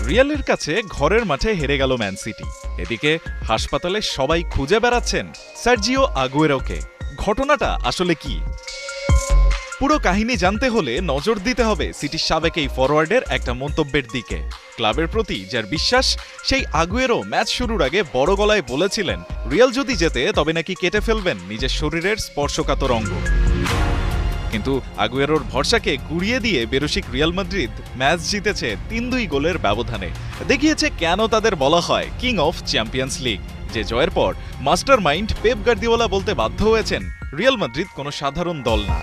রিয়ালের কাছে ঘরের মাঠে হেরে গেল ম্যান সিটি। এদিকে হাসপাতালে সবাই খুঁজে বেড়াচ্ছেন সার্জিও আগুয়েরোকে। ঘটনাটা আসলে কি? পুরো কাহিনী জানতে হলে নজর দিতে হবে সিটির সাবেক এই ফরওয়ার্ডের একটা মন্তব্যের দিকে। ক্লাবের প্রতি যার বিশ্বাস, সেই আগুয়েরো ম্যাচ শুরুর আগে বড় গলায় বলেছিলেন রিয়াল যদি জেতে তবে নাকি কেটে ফেলবেন নিজের শরীরের স্পর্শকাতর অঙ্গ। কিন্তু আগুয়েরোর ভরসাকে গুড়িয়ে দিয়ে বেরসিক রিয়াল মাদ্রিদ ম্যাচ জিতেছে ৩-২ গোলের ব্যবধানে। দেখিয়েছে কেন তাদের বলা হয় কিং অফ চ্যাম্পিয়ন্স লিগ। যে জয়ের পর মাস্টার মাইন্ড পেপ গার্দিওলা বলতে বাধ্য হয়েছেন রিয়াল মাদ্রিদ কোনো সাধারণ দল না।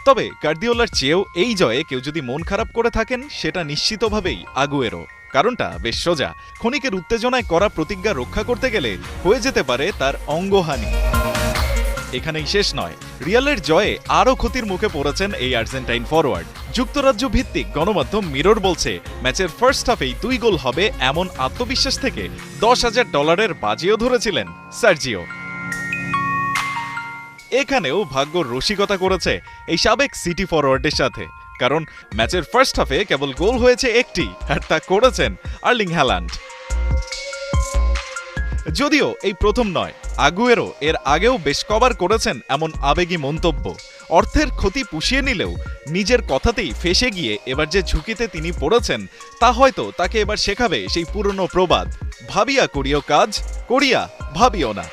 তবে গার্দিওলার চেয়েও এই জয়ে কেউ যদি মন খারাপ করে থাকেন সেটা নিশ্চিতভাবেই আগুয়েরো। কারণটা বেশ সোজা, ক্ষণিকের উত্তেজনায় করা প্রতিজ্ঞা রক্ষা করতে গেলে হয়ে যেতে পারে তার অঙ্গহানি। এখানেই শেষ নয়, রিয়ালের জয়ে আরও ক্ষতির মুখে পড়েছেন এই আর্জেন্টাইন ফরওয়ার্ড। যুক্তরাজ্য ভিত্তিক গণমাধ্যম মিরর বলছে ম্যাচের ফার্স্ট হাফেই 2 গোল হবে এমন আত্মবিশ্বাস থেকে $10,000 বাজিও ধরেছিলেন সার্জিও। এখানেও ভাগ্য রসিকতা করেছে এই সাবেক সিটি ফরওয়ার্ডের সাথে, কারণ ম্যাচের ফার্স্ট হাফে কেবল গোল হয়েছে একটি, আর তা করেছেন আর্লিং হ্যালান্ড। যদিও এই প্রথম নয়, আগুয়েরো এর আগেও বেশ কবার করেছেন এমন আবেগী মন্তব্য। অর্থের ক্ষতি পুষিয়ে নিলেও নিজের কথাতেই ফেঁসে গিয়ে এবার যে ঝুঁকিতে তিনি পড়েছেন তা হয়তো তাকে এবার শেখাবে সেই পুরনো প্রবাদ, ভাবিয়া করিও কাজ, করিয়া ভাবিও না।